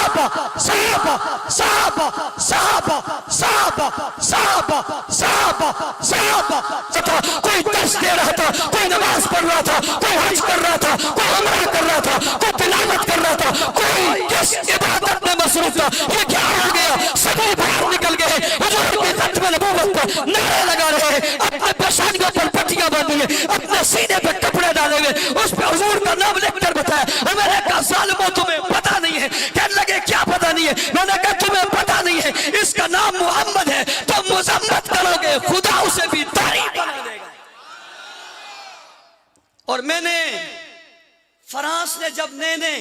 साहबा साहबा साहबा साहबा साहबा साहबा साहबा साहबा तथा कोई दर्स दे रहा था, कोई नमाज पढ़ रहा था, कोई हज कर रहा था, कोई उम्रा कर रहा था, कोई तिलावत कर रहा था, कोई किस इबादत में मसरूफ था। ये क्या हो गया? सभी बाहर निकल गए, हुजूर की खत्म नबूवत पर नारे लगा रहे हैं, अपने पेशानियों पर पट्टियां बांधी है, अपने सीने पे कपड़े डाले हुए, उस पे हुजूर का नाम लिखकर बताया। मैंने कहा जालिमों तुम्हें पता नहीं है। कहने लगे क्या पता नहीं है? मैंने कहा तुम्हें पता नहीं है, इसका नाम मोहम्मद है, तुम मुजम्मत करोगे, खुदा उसे भी तारीफ बना देगा। और मैंने फ्रांस ने जब ने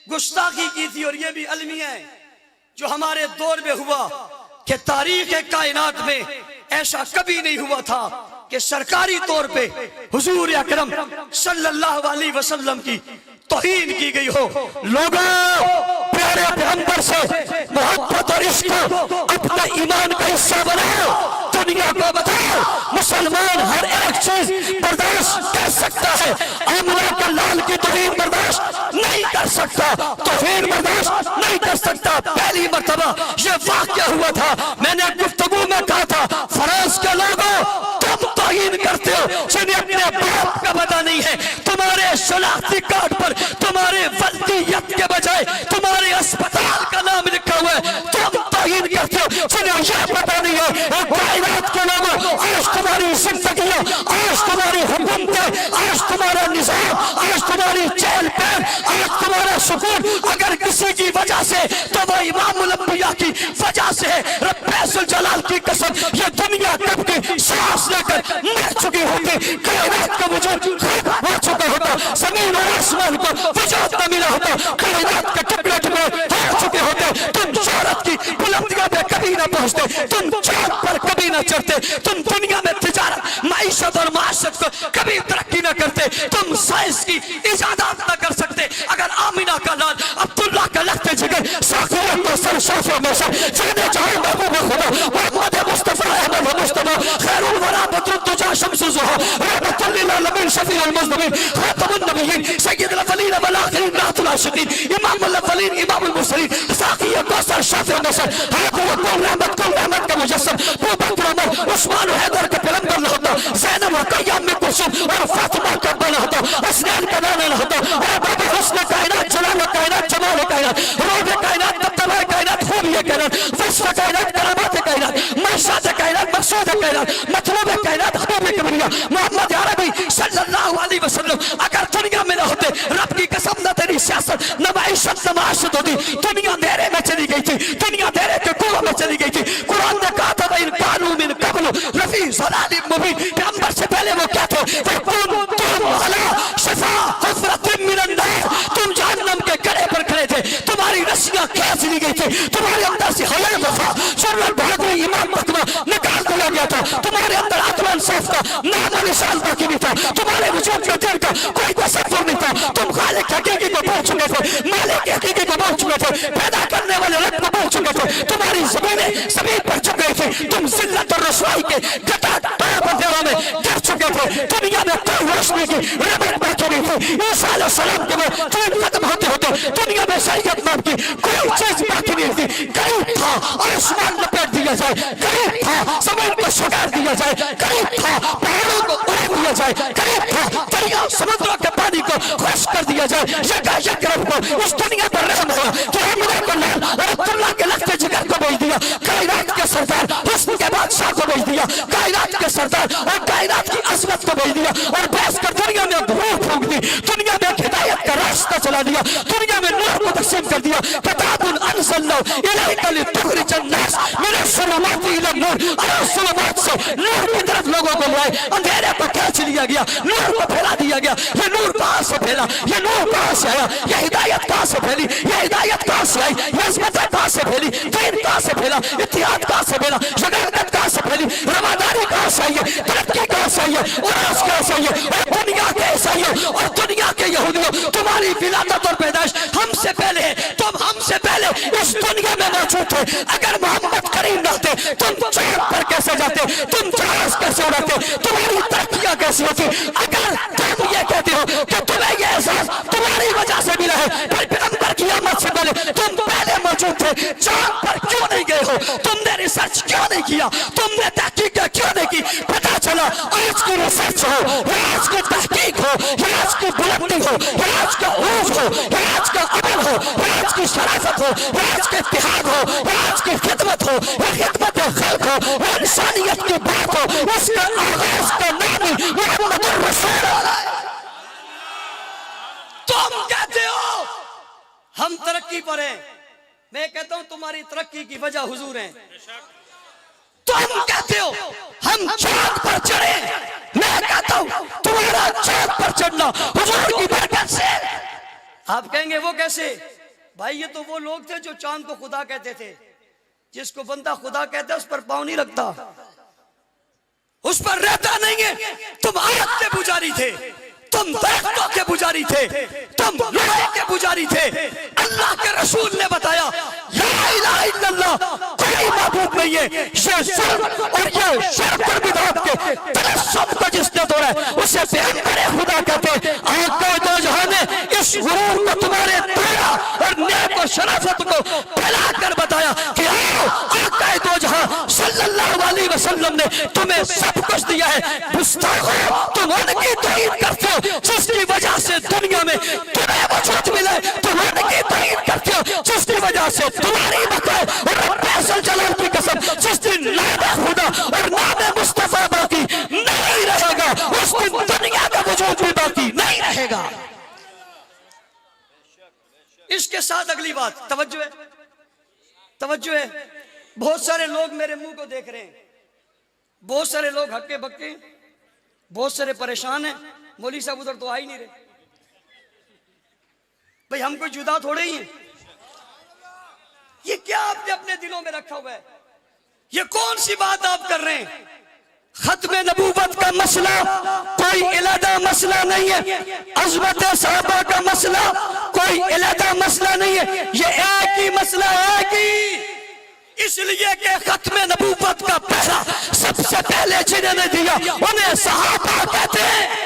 गुस्ताखी की थी, और ये भी अलमिया है जो हमारे दौर में हुआ, कि तारीख कायनात में ऐसा कभी नहीं हुआ था कि सरकारी तौर पे हुजूर अकरम सल्लल्लाहु अलैहि वसल्लम की तौहीन की गई हो। लोगों, प्यारे पैगंबर से मोहब्बत और इश्क अपना ईमान का हिस्सा बनाओ, दुनिया को बताओ मुसलमान हर एक चीज बर्दाश्त कर सकता है। आमना का लाल की तौहीन बर्दाश्त नहीं कर सकता, तौहीन बर्दाश्त नहीं कर सकता। पहली मर्तबा ये वाक़या हुआ था, मैंने गुफ्तगू में कहा था, फ्रांस के लोगों तुम तौहीन करते हो जिन्हें अपने बाप का पता नहीं है, तुम्हारे शनाख्ती कार्ड पर तुम्हारे वल्दियत के बजाय तुम्हारे अस्पताल का नाम लिखा हुआ है, तुम तौहीन करते हो जिन्हें यह पता नहीं है कायनात के लोगों, आज तुम्हारी जिंदगियां, आज तुम्हारी हुकूमतें, आज तुम्हारा निजाम, आज तुम्हारी चहल पहल, आज तुम्हारा सुकून अगर किसी की वजह से तो वो इमामुल अंबिया की वजह से है। रब्बुल जलाल की कसम, ये दुनिया कब की सांस लेकर मर चुकी होती, कायनात का वजूद हो चुका होता, जमीन और आसमान को वजूद न मिला होता, कायनात के टुकड़े टुकड़े हो चुके होते। तुम शोहरत की बुलंदियों में कभी ना पहुंचते, तुम चांद पर कभी ना चढ़ते, तुम दुनिया में तिजारत, माइशत और माशत को कभी तरक्की ना करते, तुम साइंस की इजादात ना कर सकते। अगर आमिना का लाल अब्दुल्ला का लगते जिगर साखियत तो सर शाफे में सर जाने चाहे महबूब खुदा मोहम्मद मुस्तफा अहमद मुस्तफा खैरुल वरा बदरुद तुजा शम्सु ज़ुहा रहमतुल लिल आलमीन शफीउल मुज़नबीन खातमुन नबिय्यीन सय्यदुल अव्वलीन वल आखिरीन रहमतुल आशिकीन इमामुल अव्वलीन इमामुल मुरसलीन साखियत तो सर शाफे में सर हाकुल रहमत का मुजस्सम अबू बकर उमर उस्मान हैदर का पैगंबर न होता, ज़ैनब रुक़य्या में कुलसूम और फातिमा का बना होता, हसनैन का नाना न होता, और बाबा हुस्न कायनात जलाल कायनात जमाल कायनात रूह कायनात तब्तबा कायनात खूबियत कायनात वस्फ़ कायनात करामात कायनात मक़सद कायनात मक़सूद कायनात मतलूब कायनात हबीब कबरिया मोहम्मद अरबी सल्लल्लाहु अलैहि वसल्लम अगर दुनिया में न होते, रब की कसम न तेरी सियासत न माइशत न माशत होती, दुनिया अंधेरे में चली गई थी, दुनिया अंधेरे के कुआं में चली गई थी। कुरान ने कहा था इन कानू मिन क़ब्ल लफ़ी ज़लालिम मुबीन, पैगंबर से पहले वो क्या थे? तुम अला शफ़ा हुफ़रतिन मिनन नार, तुम जहन्नम के गड्ढे पर खड़े थे, तुम्हारी रस्सियां खींच ली गई थी, तुम्हारे अंदर से हया वफा सुन्नत बहादुरी ईमान तकवा निकाल दिया गया था, तुम्हारे अंदर आत्मा इंसाफ का नाम और निशान बाकी नहीं था, तुम्हारे वजूद में दिल का कोई तसव्वुर नहीं था, तुम खालिक हकीकी को भूल चुके थे, मालिक हकीकी को भूल चुके थे, पैदा करने वाले रब को भूल चुके थे, तुम्हारी ज़मीनें ज़मीन पर झुक गई थी, तुम जिल्लत और रसवाई के बंदेरों में गिर चुके थे, दुनिया में कोई रोशनी की रमत बाकी नहीं थी। ईसा अलैहिस्सलाम के बाद दीन खत्म होते होते दुनिया में शरीयत नाम की कोई चीज बाकी नहीं थी। कहीं था आसमान लपेट दिया जाए, कहीं था जमीन को सुगार दिया जाए, कहीं था पहाड़ों को उड़ा दिया जाए, कहीं था दरिया समुद्रों के पानी को खुश्क कर दिया जाए। यका रब को इस दुनिया पर रहम हुआ कि हमने को लाल और अब्दुल्ला के लगते जिगर को भेज दिया, कायनात के सरदार हुस्न के बादशाह को भेज दिया, कायनात के सरदार और कायनात की अज़मत को भेज दिया, और बैस कर दुनिया में धूल फूंक दी, दुनिया में हिदायत का रास्ता चला दिया, दुनिया में नूर को तक़सीम कर दिया। किताबुन अंज़लनाहु इलैका लितुख़रिजन नास मिनज़्ज़ुलुमाति इलन-नूर, और ज़ुलुमात से नूर की तरफ लोगों को लाए, अंधेरे को खींच लिया गया, नूर को फैला दिया गया। ये नूर कहां से फैला? ये नूर कहां से आया? ये हिदायत कहां से फैली? ये हिदायत कहां से आई? ये अज़मत कहां से फैली? दीन कहां से फैला? इत्तिहाद कहां से फैला? शगारत कहां से फैली? रवादारी कहां से आई है? तरक्की कहां से आई है? उरास कहां से आई है? और दुनिया कैसे आई है? और दुनिया के यहूदियों, तुम्हारी विलादत और पैदाइश हमसे पहले है, तुम हमसे पहले इस दुनिया में मौजूद थे। अगर मोहम्मद करीम न होते, तुम चांद पर कैसे जाते? तुम जहाज कैसे उड़ाते? तुम्हारी तरक्कियां कैसी होती? अगर तुम ये कहते हो कि तुम्हें ये एहसास तुम्हारी वजह से मिला है, फिर पैगंबर की आमद से पहले تم پہلے موجود تھے، چاند پر کیوں نہیں گئے ہو؟ تم نے ریسرچ کیوں نہیں کیا؟ تم نے تحقیق کیوں نہیں کی؟ پتا چلا آج کو ریسرچ ہو، آج کو تحقیق ہو، آج کو بلندی ہو، آج کا عروج ہو، آج کا عمل ہو، آج کی شرافت ہو، آج کا اتحاد ہو، آج کی خدمت ہو، خدمت خلق ہو، انسانیت کی بات ہو، اس کا آغاز کا نام محمد الرسول اللہ ہے۔ تم کہتے ہو ہم ترقی پر ہیں، میں کہتا ہوں تمہاری ترقی کی وجہ حضور ہیں۔ تم کہتے ہو ہم چاند پر چڑھے، میں کہتا ہوں تمہارا چاند پر چڑھنا حضور کی برکت سے۔ آپ کہیں گے وہ کیسے؟ بھائی یہ تو وہ لوگ تھے جو چاند کو خدا کہتے تھے۔ جس کو بندہ خدا کہتا ہے اس پر پاؤں نہیں رکھتا، اس پر رہتا نہیں ہے۔ تم آیت کے پجاری تھے، تم درختوں کے پجاری تھے، تم لوہے کے پجاری تھے۔ اللہ کے رسول نے بتایا لا الہ الا اللہ، کوئی معبود نہیں ہے۔ یہ ظلم اور یہ شرک اور بدعت کے تلسم کو جس نے توڑا ہے اسے پیغمبر خدا کہتے ہیں۔ آقا دو جہاں نے اس غرور کو تمہارے توڑا اور نیک و شرافت کو پھیلا کر بتایا کہ آؤ آقا دو جہاں صلی اللہ علیہ وسلم نے تمہیں سب کچھ دیا ہے۔ گستاخو تم ان کی توہین کرتے ہو جس کی وجہ سے دنیا میں تمہیں وجود ملے، تم ان کی توہین کرتے ہو جس کی وجہ سے تمہاری بقا اور رب عزل جلال کی قسم جس دن نام خدا اور نام مصطفیٰ باقی نہیں رہے گا اس دن دنیا کا وجود بھی باقی نہیں رہے گا۔ اس کے ساتھ اگلی بات توجہ ہے، توجہ ہے۔ بہت سارے لوگ میرے منہ کو دیکھ رہے ہیں، بہت سارے لوگ ہکے بکے، بہت سارے پریشان ہیں۔ مولوی صاحب ادھر تو آ ہی نہیں رہے۔ بھئی ہم کوئی جدا تھوڑے ہی ہیں، یہ کیا آپ نے اپنے دلوں میں رکھا ہوا ہے؟ یہ کون سی بات آپ کر رہے ہیں؟ ختم نبوت کا مسئلہ کوئی علیحدہ مسئلہ نہیں ہے، عظمت صحابہ کا مسئلہ کوئی علیحدہ مسئلہ نہیں ہے، یہ ایک ہی مسئلہ ہے کہ اس لیے کہ ختم نبوت کا پہلا سب سے پہلے جنہوں نے دیا انہیں صحابہ کہتے ہیں۔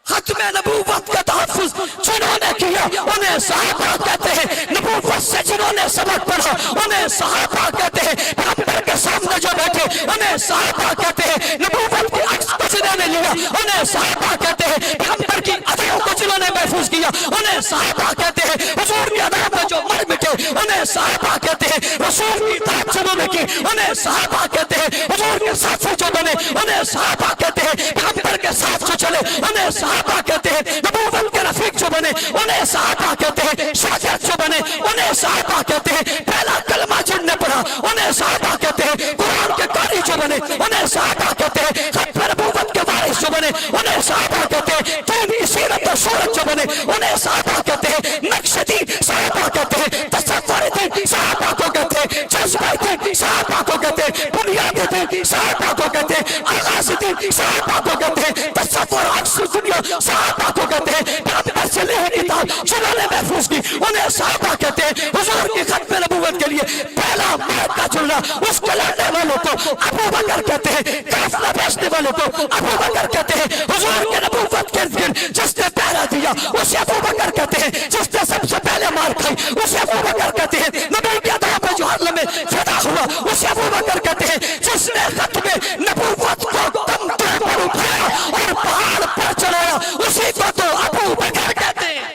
ختم نبوت کا تحفظ جنہوں نے کیا انہیں صحابہ کہتے ہیں۔ نبوت سے جنہوں نے سبق پڑھا انہیں صحابہ کہتے ہیں۔ پیغمبر کے سامنے جو بیٹھے انہیں صحابہ کہتے ہیں۔ نبوت کی عکس کو جنہوں نے لیا انہیں صحابہ کہتے ہیں۔ پیغمبر کی ادائیوں کو جنہوں نے محفوظ کیا انہیں صحابہ کہتے ہیں۔ حضور کی ادائیوں میں جو مر مٹے انہیں صحابہ کہتے ہیں۔ رسول کی اطاعت جنہوں نے کی انہیں صحابہ کہتے ہیں۔ حضور کے ساتھ جو بنے انہیں صحابہ کہتے ہیں۔ پیغمبر کے ساتھ جو چلے انہیں صحابہ کہتے ہیں۔ نبوت کے رفیق جو بنے انہیں صحابہ کہتے ہیں۔ شاگرد جو بنے انہیں صحابہ کہتے ہیں۔ پہلا کلمہ جن نے پڑھا انہیں صحابہ کہتے ہیں۔ قرآن کے قاری جو بنے انہیں صحابہ کہتے ہیں۔ ختم نبوت کے وارث جو بنے انہیں صحابہ کہتے ہیں۔ دین کی سیرت و صورت جو بنے انہیں صحابہ کہتے ہیں۔ نقش دین صحابہ کہتے ہیں۔ تصور دین صحابہ کو کہتے ہیں۔ جذبہ دین صحابہ کو کہتے ہیں۔ بنیاد دین صحابہ کو کہتے ہیں۔ آغاز دین صحابہ کو کہتے ہیں۔ تصور عکس دنیا صحابہ کو کہتے ہیں۔ پیغمبر سے لے کتاب جنہوں نے محفوظ کی انہیں صحابہ کہتے ہیں۔ حضور کی ختم نبوت کے لیے پہلا مہد کا چلنا اس کے لڑنے والوں کو ابو بکر کہتے ہیں۔ قافلہ بیچنے والوں کو ابو بکر کہتے ہیں۔ حضور کے نبوت کے ارد جس نے پہرا دیا اسے ابو بکر کہتے ہیں۔ جس نے سب سے پہلے مار کھائی اسے ابو بکر کہتے ہیں۔ نبی کی ادا پہ جو حرم میں فدا ہوا اسے ابو بکر کہتے ہیں۔ جس نے ختم نبوت کو تمغے پر اٹھایا اور پہاڑ پر چڑھایا اسی کو تو ابو بکر کہتے ہیں۔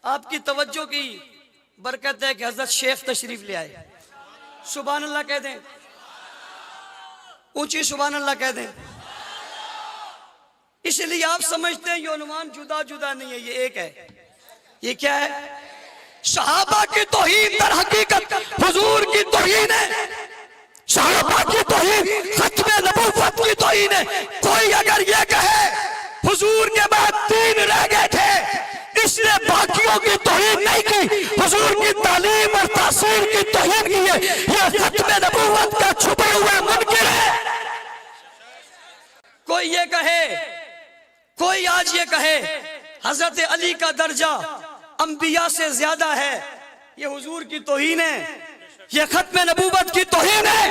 آپ کی توجہ کی برکت ہے کہ حضرت شیخ تشریف لے آئے۔ سبحان اللہ کہہ دیں، اونچی سبحان اللہ کہہ دیں۔ اس لیے آپ سمجھتے ہیں یہ عنوان جدا جدا نہیں ہے، یہ ایک ہے۔ یہ کیا ہے؟ صحابہ کی توہین در حقیقت حضور کی توہین ہے۔ صحابہ کی توہین ختم نبوت کی توہین ہے۔ کوئی اگر یہ کہے حضور کے بعد 3 رہ گئے تھے اس نے باقیوں کی توہین نہیں کی، حضور کی تعلیم اور تاثیر کی توہین کی ہے، یہ ختم نبوت کا چھپا ہوا منکر ہے۔ کوئی یہ کہے، کوئی آج یہ کہے حضرت علی کا درجہ انبیاء سے زیادہ ہے، یہ حضور کی توہین ہے، یہ ختم نبوت کی توہین ہے۔